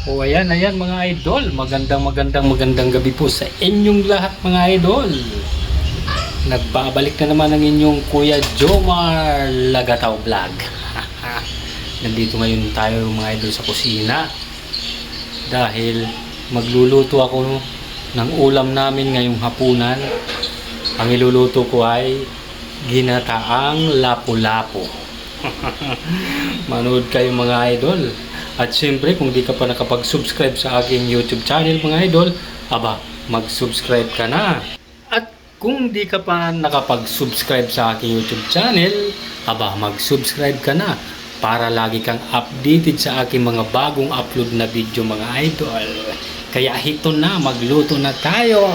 O ayan, ayan mga idol, magandang gabi po sa inyong lahat mga idol. Nagbabalik na naman ang inyong Kuya Jomar Lagataw Vlog. Nandito ngayon tayo mga idol sa kusina dahil magluluto ako ng ulam namin ngayong hapunan. Ang iluluto ko ay ginataang lapu-lapu. Manood kayo mga idol. At syempre, kung di ka pa nakapag-subscribe sa aking YouTube channel mga idol, aba, mag-subscribe ka na. At kung di ka pa nakapag-subscribe sa aking YouTube channel, aba, mag-subscribe ka na para lagi kang updated sa aking mga bagong upload na video mga idol. Kaya hito na, magluto na tayo.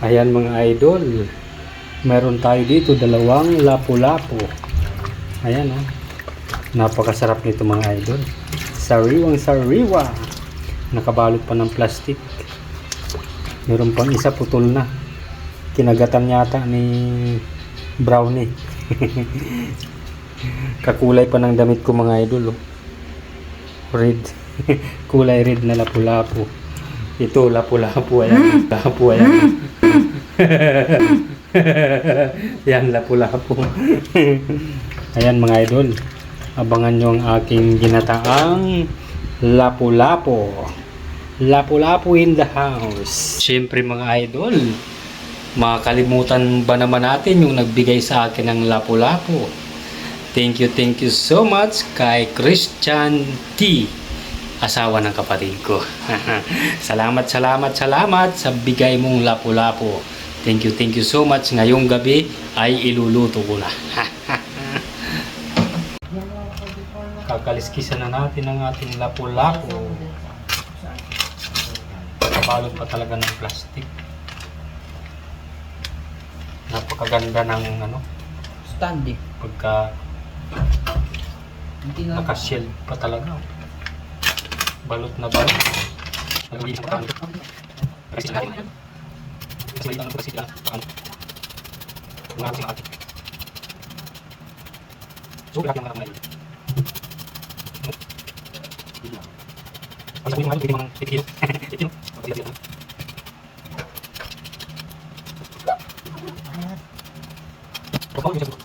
Ayan mga idol, meron tayo dito dalawang lapu-lapu. Ayan o. Napakasarap nito mga idol. Sariwang sariwa. Nakabalot pa ng plastic. Meron pang isa putol na. Kinagatan yata ni Brownie. Kakulay pa ng damit ko mga idol. Red. Kulay red na lapu-lapu. Ito lapu-lapu. Ayan. Lapu ayan. Yan lapu-lapu. Ayan mga idol. Abangan nyo ang aking ginataang lapu-lapu. Lapu-lapu in the house. Siyempre mga idol, makakalimutan ba naman natin yung nagbigay sa akin ng lapu-lapu? Thank you so much kay Christian T, asawa ng kapatid ko. Salamat sa bigay mong lapu-lapu. Thank you so much. Ngayong gabi ay iluluto ko na. Kakaliskisan na natin ang ating lapu-lapu. Nakabalot pa talaga ng plastic. Napakaganda ng standing. Pagka naka-shield pa talaga. Balot na balot. So, lahat ng mga pag sabihin mo pwede mga 50 kilo. 50 kilo. Kapag yung sabi ko.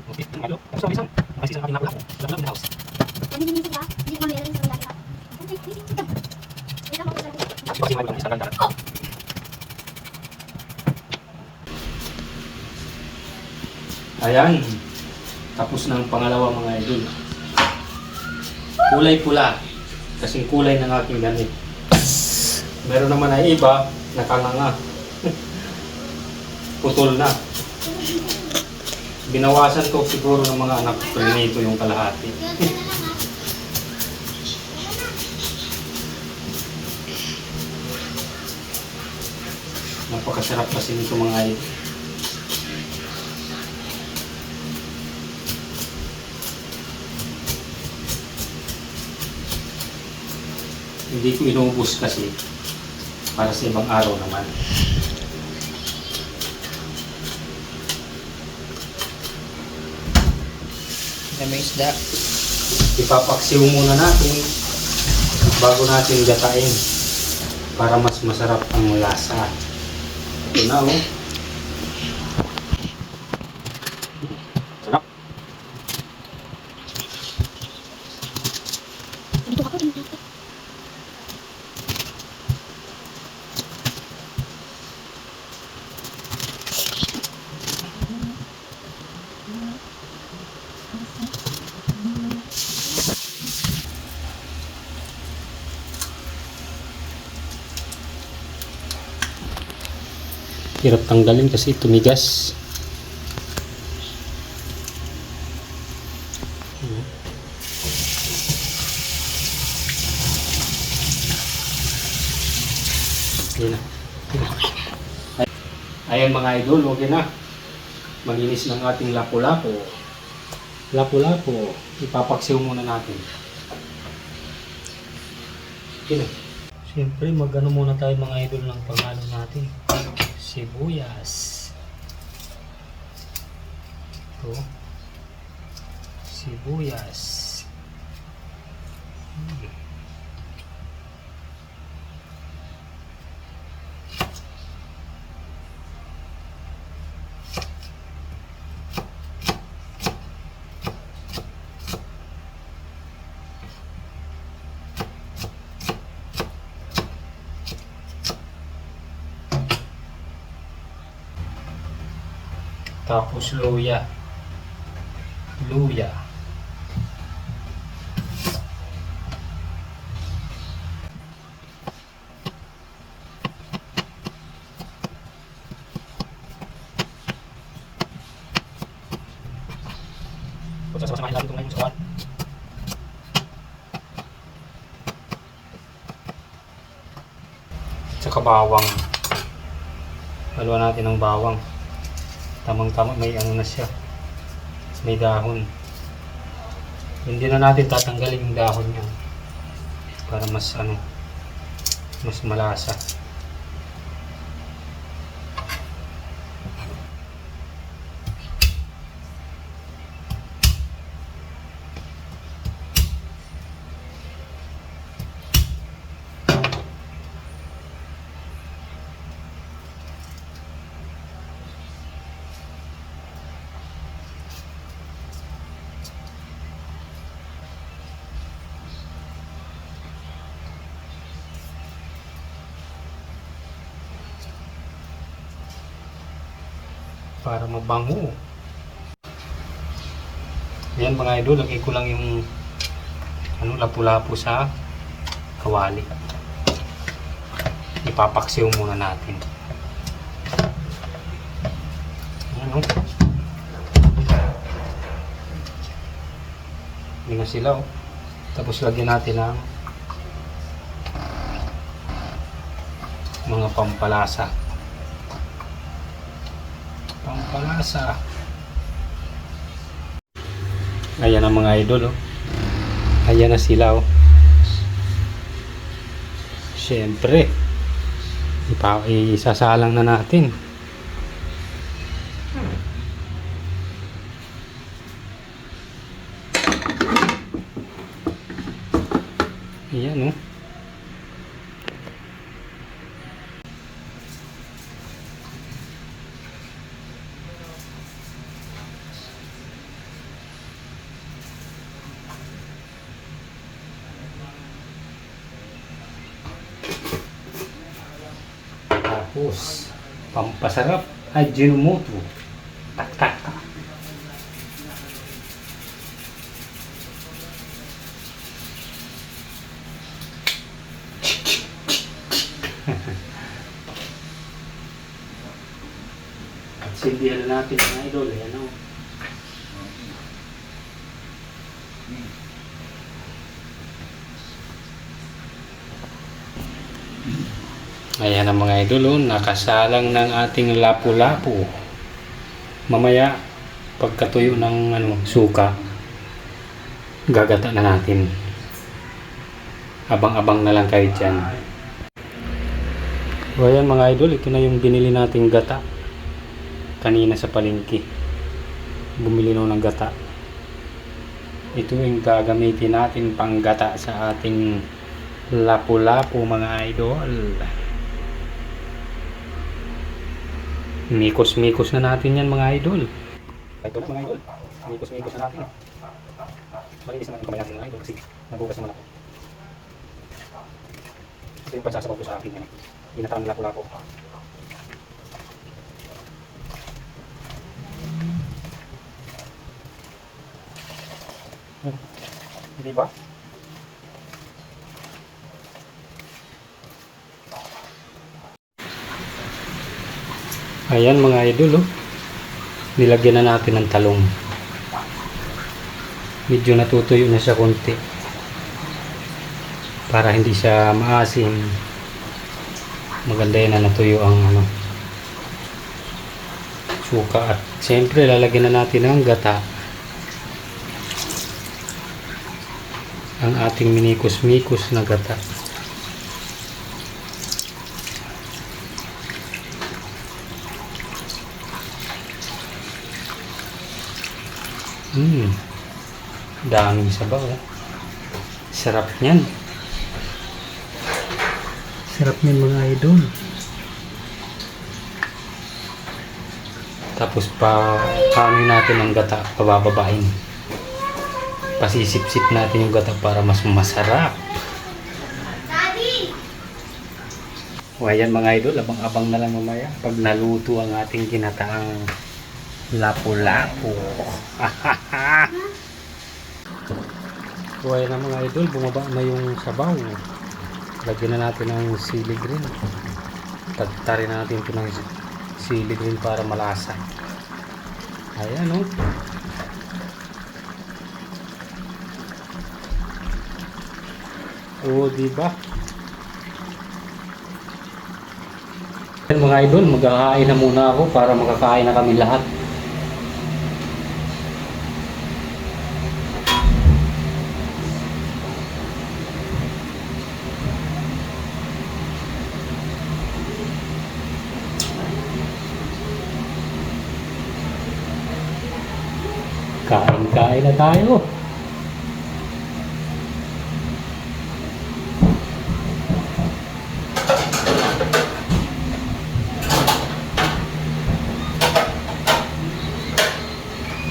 Okay, yung malo. Tapos ang isang. Ang isang aking lapu-lapu. Lapu-lapu na house. Nanininisip ba? Hindi ko meron sa mga lahat. Wait lang ako sa lahat. Tapos yung malo ng isang ganda. Ayan. Tapos na ang pangalawa mga idol. Kulay pula. Kasing kulay ng aking gamit. Meron naman ay iba, nakanganga. Putol na. Binawasan ko siguro ng mga anak ko nito yung kalahati. Napakasarap kasi nito mga idol. Hindi ko inuubos kasi para sa ibang araw naman. May isda. Ipapaksiw muna natin bago natin gatain para mas masarap ang lasa. Ito na oh. Sarap. Dito ako din dito. Hirap tanggalin kasi tumigas. Ayan na. Ayan mga idol, okay na. Malinis ng ating lapu-lapu. Lapu-lapu. Ipapaksiw muna natin. Okay na. Siyempre, mag-ano muna tayo mga idol ng pangalan natin. Sibuyas. Ito. Sibuyas. Tapos luya. Luya. Sasamahin natin ito ngayon sa kawan. Tsaka bawang. Haluan natin ng bawang. Tamang-tama, may ano na siya. May dahon. Hindi na natin tatanggalin yung dahon niya. Para mas mas malasa. Para mabango. Yan mga idol, lagay ko lang yung lapu-lapu sa kawali. Ipapaksiw muna natin. Ano? Hindi na sila. Tapos lagyan natin ng mga pampalasa. Pampalasa. Ayan ang mga idol. Ayan na sila. Siyempre, isasalang na natin. Ayan Tapos, pampasarap, Ajinomoto. Tak-tak. At sindihan natin mga idol. Ayan o. Ayan ang mga idol, nakasalang ng ating lapu-lapu. Mamaya, pagkatuyo ng suka, gagata na natin. Abang-abang na lang kayo dyan. So ayan mga idol, ito na yung binili nating gata. Kanina sa palengke. Bumili na ng gata. Ito yung gagamitin natin pang gata sa ating lapu-lapu mga idol. Mikos-mikos na natin yan mga idol. Ito na mga idol. Mikos-mikos na natin. Malinis naman yung kamay natin mga idol kasi nabugas naman ako. Ito yung pagsasabaw ko sa akin yan. Inatang lapu-lapu. Hindi ba? Ayan mga idol, nilagyan na natin ng talong. Medyo natutuyo na siya konti para hindi siya maasim. Maganda yan na natuyo ang suka. At siyempre lalagyan na natin ng gata, ang ating minikos-mikos na gata. Daming sabaw. Sarap niyan. Sarap niyan mga idol. Tapos paano natin ang gata, pabababain. Pasisip-sip natin yung gata para mas masarap. O ayan mga idol, abang-abang na lang mamaya pag naluto ang ating ginataang Lapu-lapu. Kuha na mga idol, bumaba na yung sabaw. Lagyan na natin ng sili green. Tagtarin na natin ito ng sili green para malasa. Ayan o. O, diba? Ayan mga idol, magkakain na muna ako para makakain na kami lahat. Kain-kain na tayo.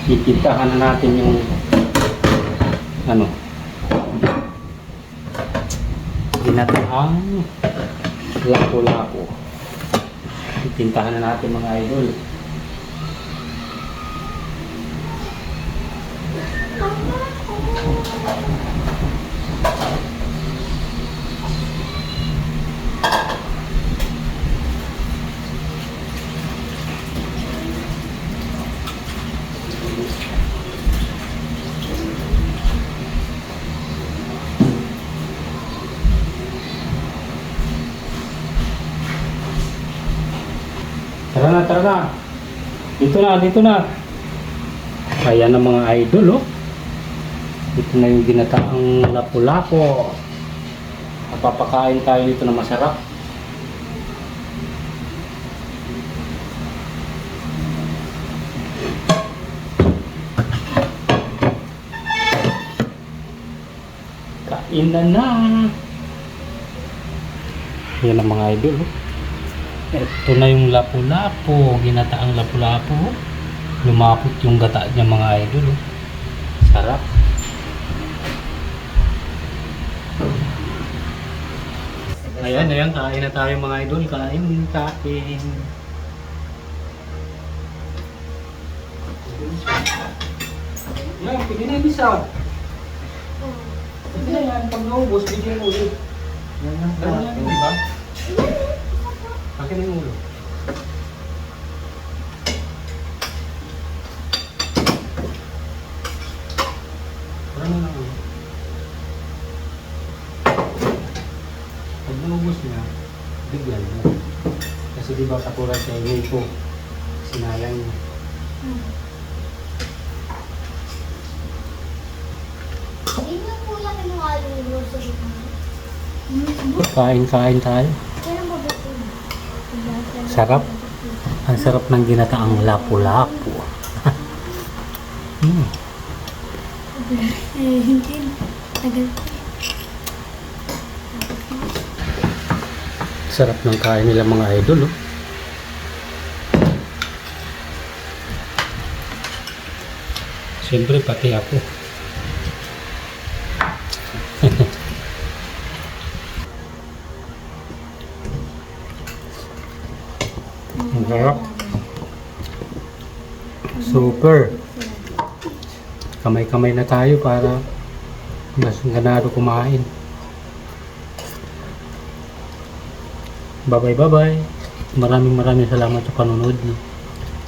Ikintahan na natin yung ginataang lapu-lapu. Ikintahan na natin mga idol. Tara na, tara na. Dito na. Ayan ang mga idol, oh. Ito na yung ginataang lapu-lapu. Papakain tayo dito na masarap. Kain na. Ayan ang mga idol, oh. Ito na yung lapu-lapu, ginataang lapu-lapu. Lumapot yung gata niya mga idol. Oh. Sarap. Ayan, kain na tayo mga idol. Kain. Yan, pwede na yung isaw. Pwede na yan, pag naubos, bigyan mo ulit. Ganun yan, di ba? Akin yung ulo. Parang na ulo. Pag naubos niya, bigyan mo. Kasi di ba katulad sa ingay ko, sinayang niya. Hindi na po yan yung alulong sa gitna. Kain tayo. Pero mabuti na. Sarap. Ang sarap ng ginataang lapu-lapu. Hindi. Tagal. Sarap ng kain nila mga idol, oh. Siyempre pati ako. Ang sarap. Super. Kamay-kamay na tayo para mas ganado kumain. Bye-bye. Maraming salamat sa panonood niyo.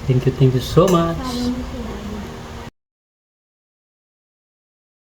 Thank you so much.